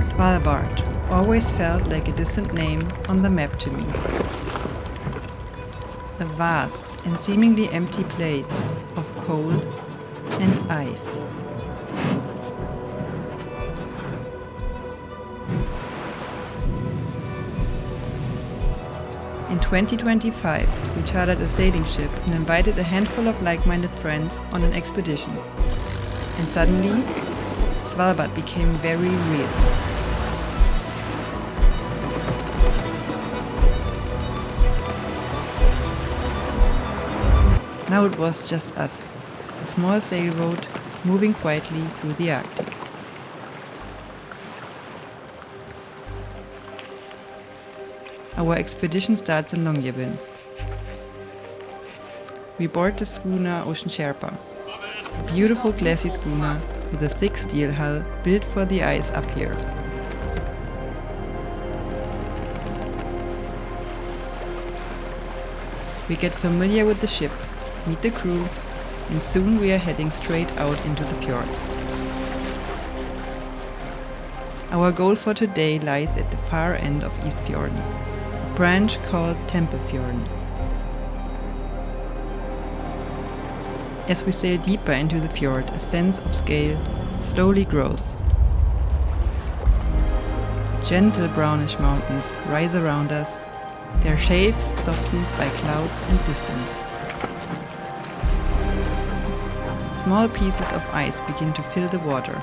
Svalbard always felt like a distant name on the map to me. A vast and seemingly empty place of cold and ice. In 2025, we chartered a sailing ship and invited a handful of like-minded friends on an expedition. And suddenly, Svalbard became very real. Now it was just us, a small sailboat moving quietly through the Arctic. Our expedition starts in Longyearbyen. We board the schooner Ocean Sherpa, a beautiful glassy schooner with a thick steel hull built for the ice up here. We get familiar with the ship, meet the crew, and soon we are heading straight out into the fjords. Our goal for today lies at the far end of Isfjorden, a branch called Fjorden. As we sail deeper into the fjord, a sense of scale slowly grows. Gentle brownish mountains rise around us, their shapes softened by clouds and distance. Small pieces of ice begin to fill the water,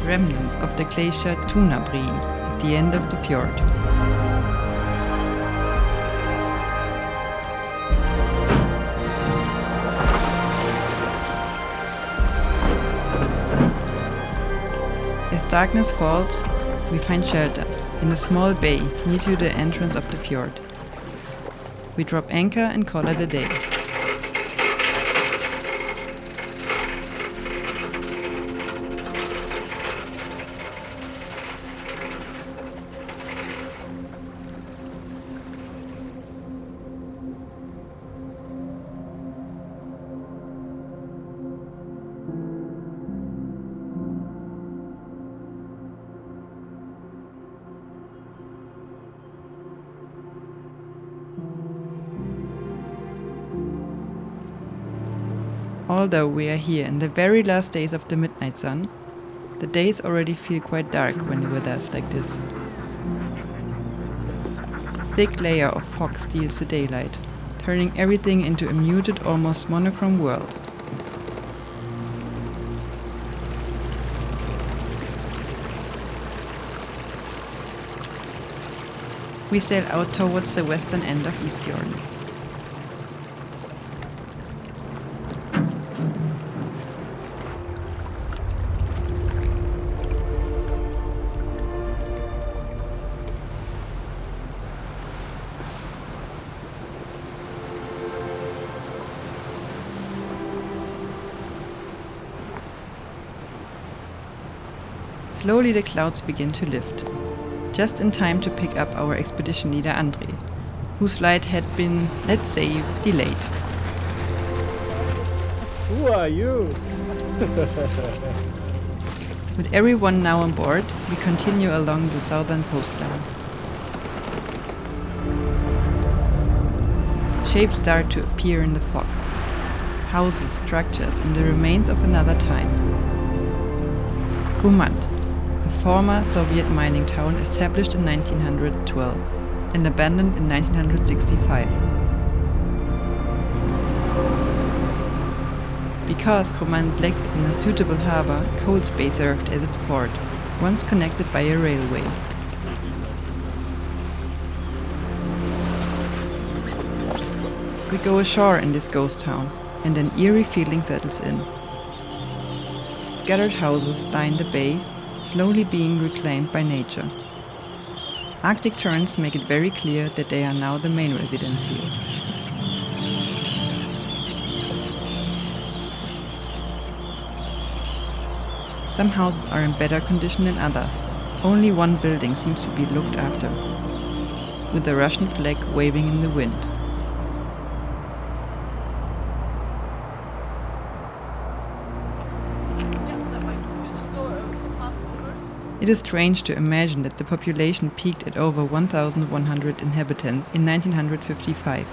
remnants of the glacier at the end of the fjord. As darkness falls, we find shelter in a small bay near to the entrance of the fjord. We drop anchor and call it a day. Although we are here in the very last days of the midnight sun, the days already feel quite dark when the weather is like this. A thick layer of fog steals the daylight, turning everything into a muted, almost monochrome world. We sail out towards the western end of Isfjorden. Slowly the clouds begin to lift, just in time to pick up our expedition leader André, whose flight had been, let's say, delayed. Who are you? With everyone now on board, we continue along the southern coastline. Shapes start to appear in the fog. Houses, structures, and the remains of another time. Greenland, a former Soviet mining town established in 1912 and abandoned in 1965. Because Greenland lacked in a suitable harbor, Coles Bay served as its port, once connected by a railway. We go ashore in this ghost town, and an eerie feeling settles in. Scattered houses line the bay, slowly being reclaimed by nature. Arctic terns make it very clear that they are now the main residents here. Some houses are in better condition than others. Only one building seems to be looked after, with the Russian flag waving in the wind. It is strange to imagine that the population peaked at over 1,100 inhabitants in 1955.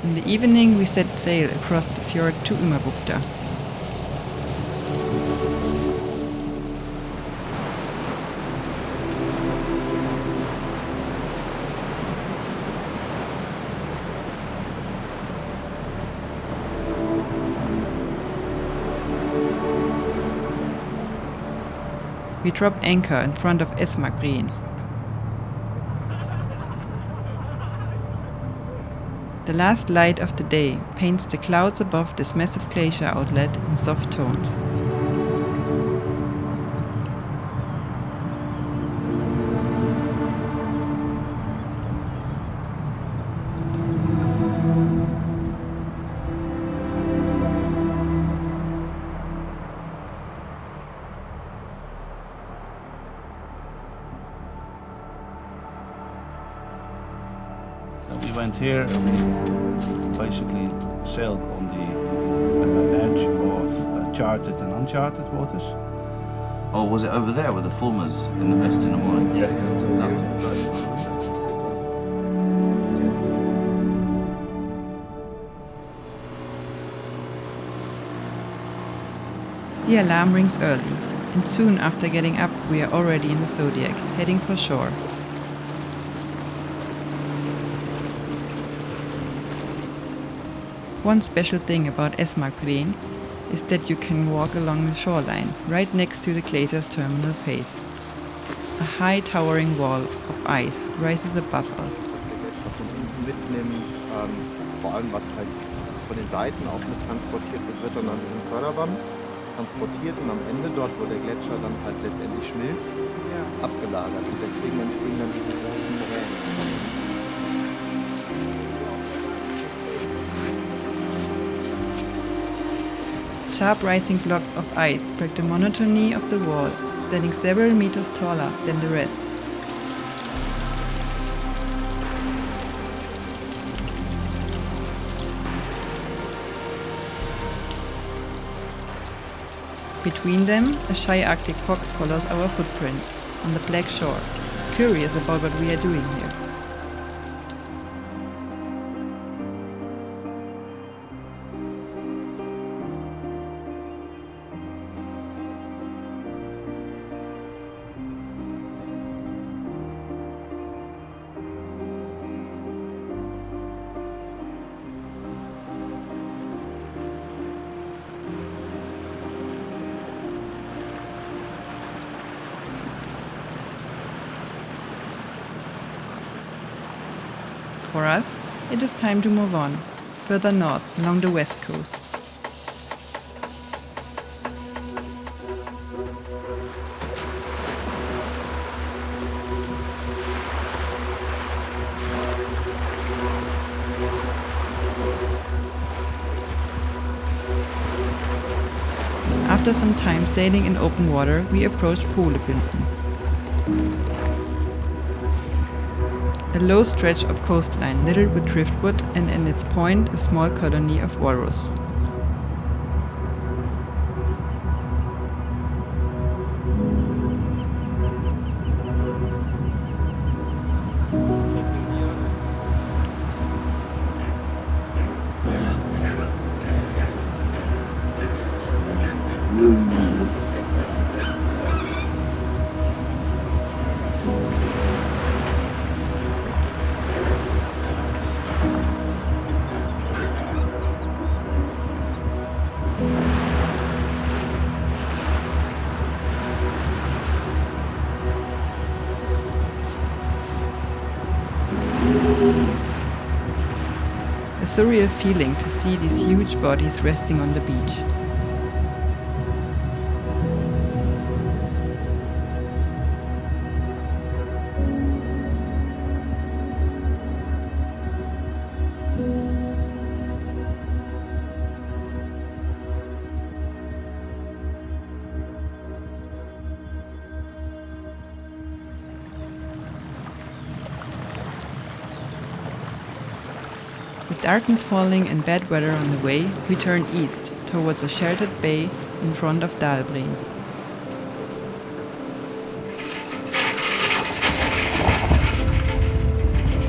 In the evening we set sail across the fjord to Umabukta. We drop anchor in front of Isfjorden. The last light of the day paints the clouds above this massive glacier outlet in soft tones. We went here, we basically sailed on the edge of charted and uncharted waters. Oh, was it over there with the fulmars in the mist in the morning? Yes. That was the first one. The alarm rings early, and soon after getting up we are already in the Zodiac, heading for shore. One special thing about Isfjorden is that you can walk along the shoreline, right next to the glacier's terminal face. A high towering wall of ice rises above us. Mitnimmt, vor allem was halt von den Seiten auch mit transportiert wird dann an diesem Förderband transportiert und am Ende dort, wo der Gletscher dann halt letztendlich schmilzt, abgelagert und deswegen entstehen dann diese großen Moränen. Sharp rising blocks of ice break the monotony of the wall, standing several meters taller than the rest. Between them, a shy Arctic fox follows our footprints on the black shore, curious about what we are doing here. For us, it is time to move on, further north along the west coast. After some time sailing in open water, we approached Polebinden, a low stretch of coastline littered with driftwood and in its point a small colony of walrus. A surreal feeling to see these huge bodies resting on the beach. With darkness falling and bad weather on the way, we turn east towards a sheltered bay in front of Dalbreen.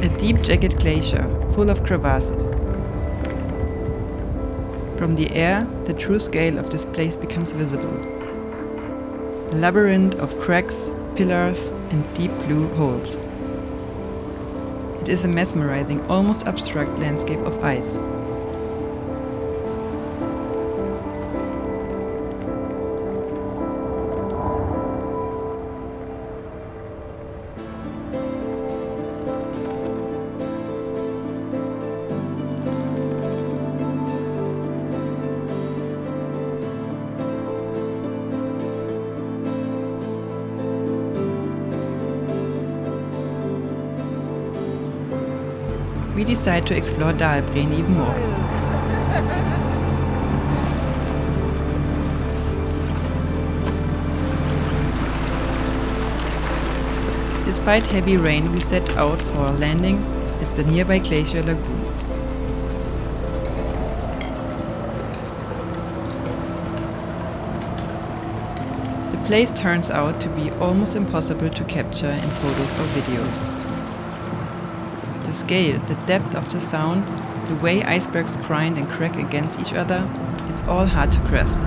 A deep jagged glacier full of crevasses. From the air, the true scale of this place becomes visible. A labyrinth of cracks, pillars, and deep blue holes. It is a mesmerizing, almost abstract landscape of ice. We decide to explore Dalbreen even more. Despite heavy rain, we set out for a landing at the nearby glacier lagoon. The place turns out to be almost impossible to capture in photos or video. The scale, the depth of the sound, the way icebergs grind and crack against each other, it's all hard to grasp.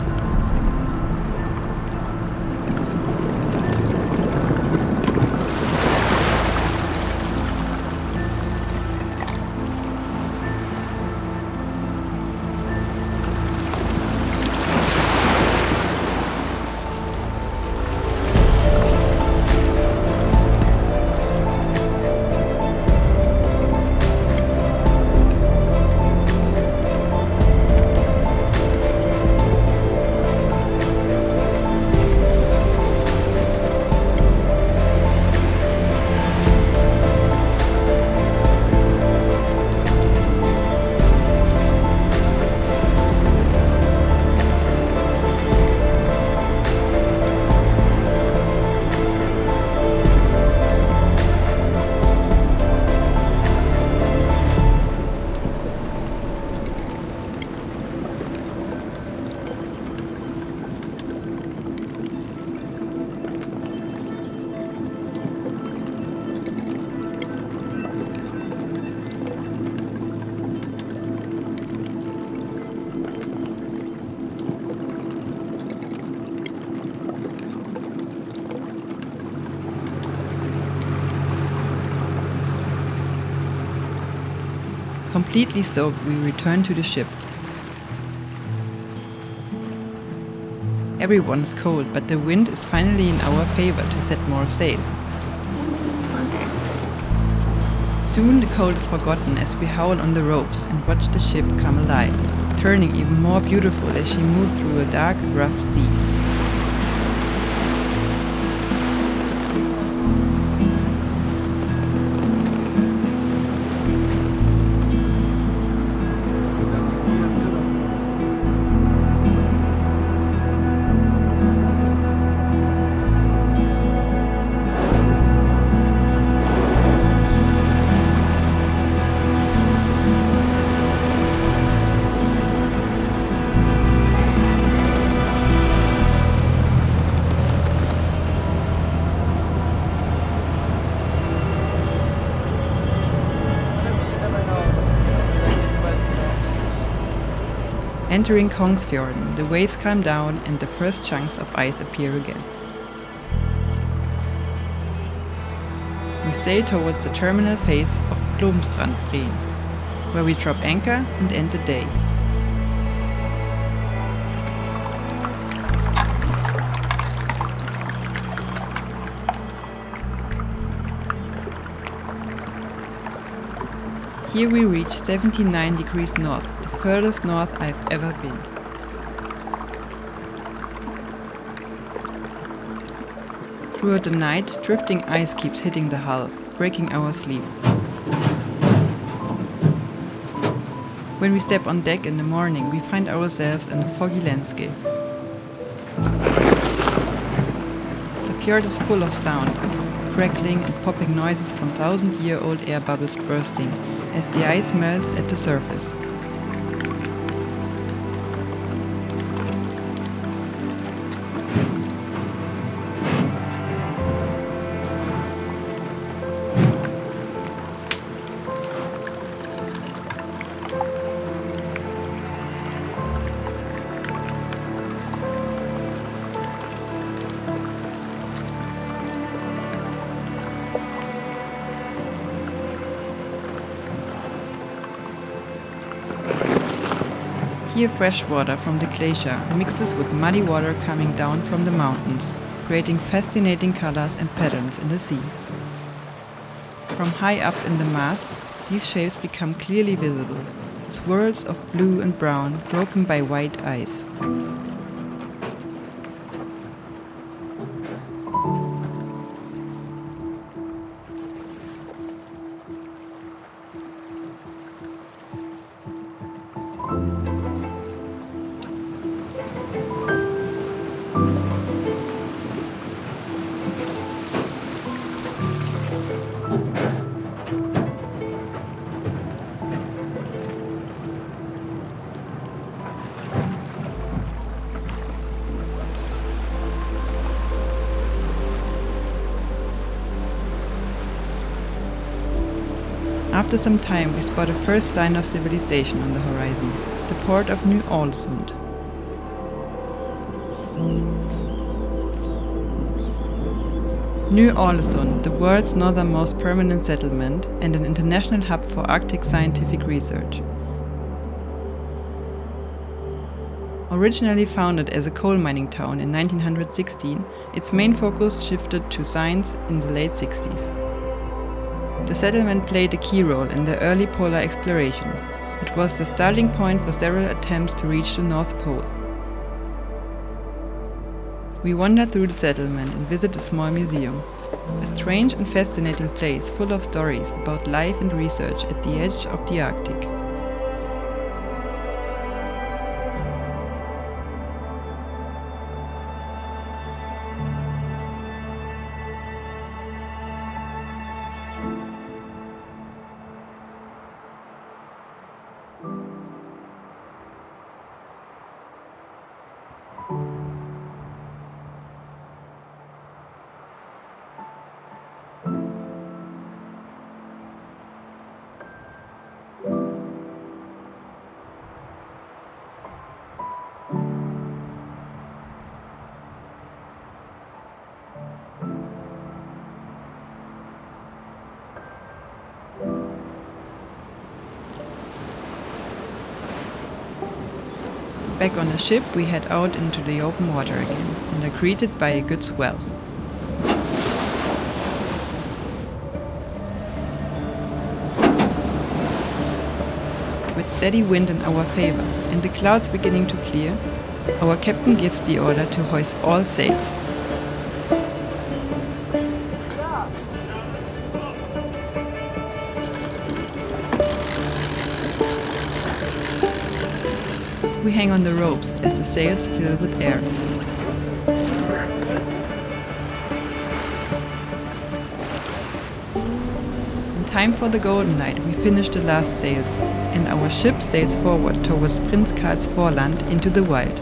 Completely soaked, we return to the ship. Everyone is cold, but the wind is finally in our favor to set more sail. Soon the cold is forgotten as we howl on the ropes and watch the ship come alive, turning even more beautiful as she moves through a dark, rough sea. Entering Kongsfjorden, the waves calm down and the first chunks of ice appear again. We sail towards the terminal phase of spitsbergen, where we drop anchor and end the day. Here we reach 79 degrees north, the furthest north I've ever been. Throughout the night, drifting ice keeps hitting the hull, breaking our sleep. When we step on deck in the morning, we find ourselves in a foggy landscape. The fjord is full of sound, crackling and popping noises from thousand-year-old air bubbles bursting as the ice melts at the surface. Here fresh water from the glacier mixes with muddy water coming down from the mountains, creating fascinating colors and patterns in the sea. From high up in the mast, these shapes become clearly visible, swirls of blue and brown broken by white ice. After some time, we spot a first sign of civilization on the horizon, the port of ny-alesund. Ny-alesund, the world's northernmost permanent settlement and an international hub for Arctic scientific research. Originally founded as a coal mining town in 1916, its main focus shifted to science in the late 60s. The settlement played a key role in the early polar exploration. It was the starting point for several attempts to reach the North Pole. We wander through the settlement and visit a small museum, a strange and fascinating place full of stories about life and research at the edge of the Arctic. Back on the ship, we head out into the open water again and are greeted by a good swell. With steady wind in our favor and the clouds beginning to clear, our captain gives the order to hoist all sails. We hang on the ropes as the sails fill with air. In time for the golden light, we finish the last sail, and our ship sails forward towards Prince Karl's foreland into the wild.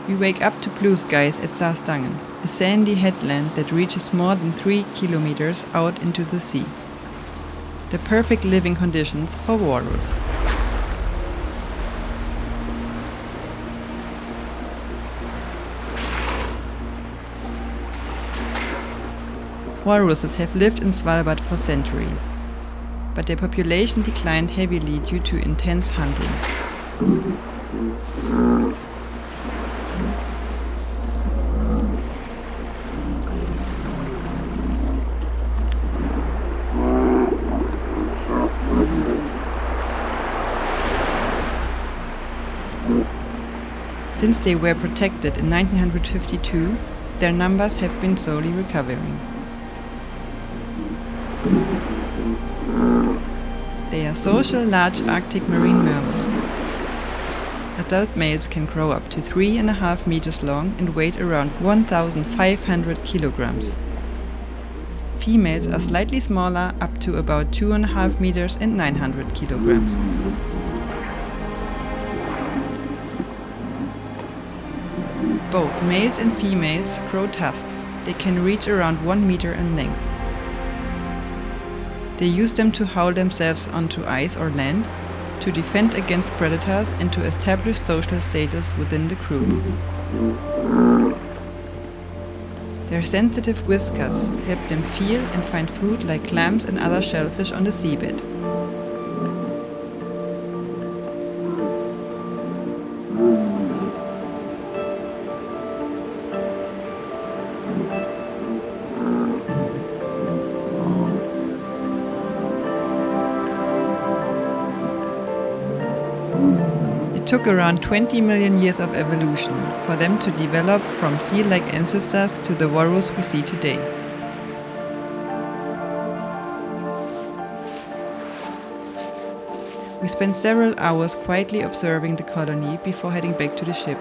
We wake up to blue skies at Sarstangen, a sandy headland that reaches more than 3 kilometers out into the sea. The perfect living conditions for walrus. Walruses have lived in Svalbard for centuries, but their population declined heavily due to intense hunting. Since they were protected in 1952, their numbers have been slowly recovering. They are social large Arctic marine mammals. Adult males can grow up to 3.5 meters long and weight around 1,500 kilograms. Females are slightly smaller, up to about 2.5 meters and 900 kilograms. Both males and females grow tusks. They can reach around 1 meter in length. They use them to haul themselves onto ice or land, to defend against predators and to establish social status within the group. Their sensitive whiskers help them feel and find food like clams and other shellfish on the seabed. It took around 20 million years of evolution for them to develop from seal-like ancestors to the walrus we see today. We spent several hours quietly observing the colony before heading back to the ship.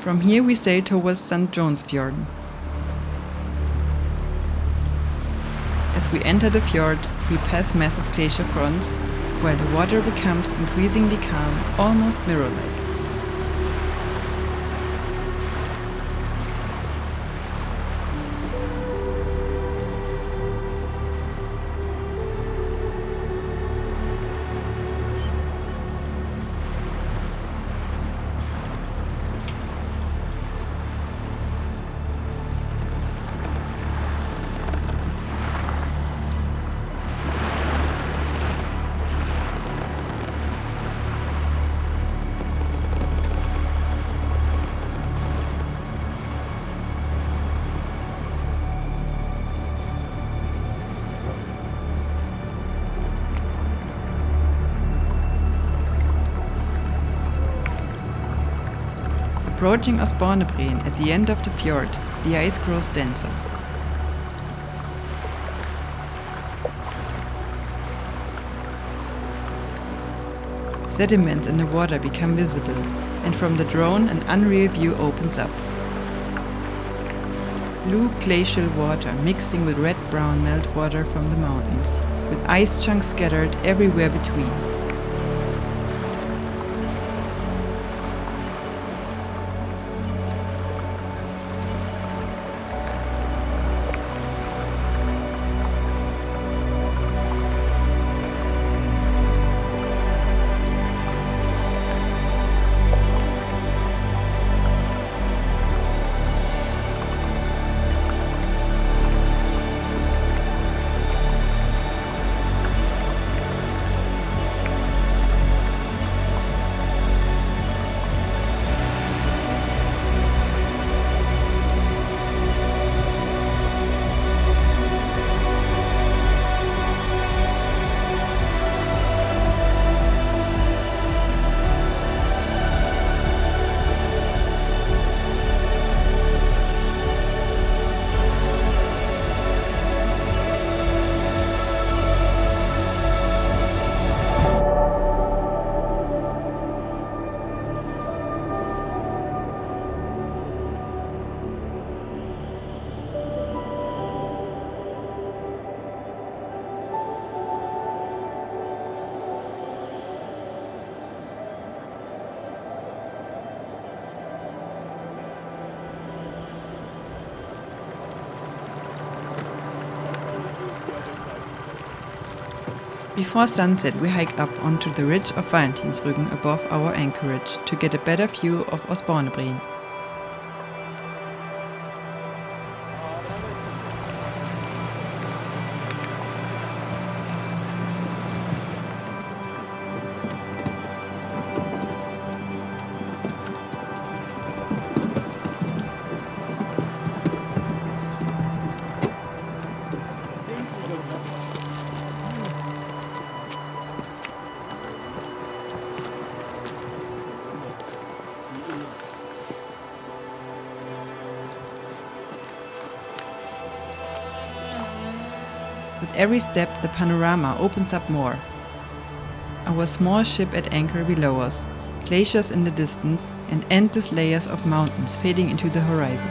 From here we sail towards St. Fjorden. As we enter the fjord, we pass massive glacier fronts, while the water becomes increasingly calm, almost mirror-like. Approaching Isfjorden at the end of the fjord, the ice grows denser. Sediments in the water become visible, and from the drone an unreal view opens up. Blue glacial water mixing with red-brown meltwater from the mountains, with ice chunks scattered everywhere between. Before sunset, we hike up onto the ridge of Valentinsrücken above our anchorage to get a better view of Isfjorden. With every step, the panorama opens up more. Our small ship at anchor below us, glaciers in the distance, and endless layers of mountains fading into the horizon.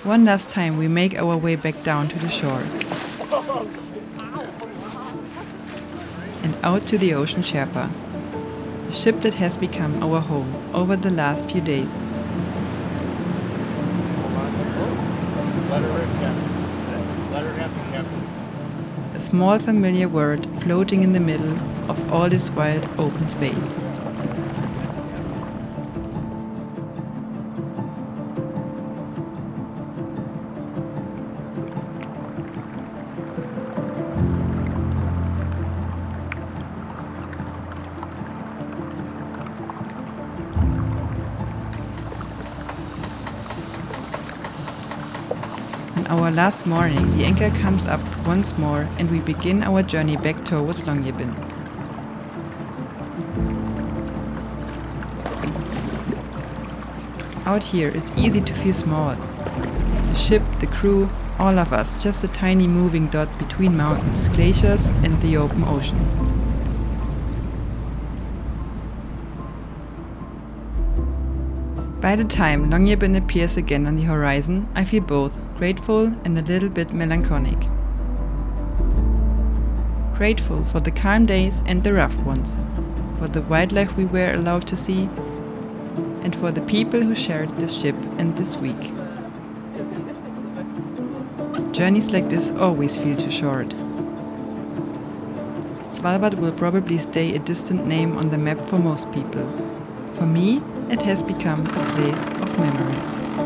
One last time we make our way back down to the shore and out to the Ocean Sherpa, the ship that has become our home over the last few days. A small familiar world floating in the middle of all this wild open space. our last morning, the anchor comes up once more and we begin our journey back towards Longyearbyen. Out here, it's easy to feel small. The ship, the crew, all of us, just a tiny moving dot between mountains, glaciers and the open ocean. By the time Longyearbyen appears again on the horizon, I feel both grateful and a little bit melancholic. Grateful for the calm days and the rough ones, for the wildlife we were allowed to see, and for the people who shared this ship and this week. Journeys like this always feel too short. Svalbard will probably stay a distant name on the map for most people. For me, it has become a place of memories.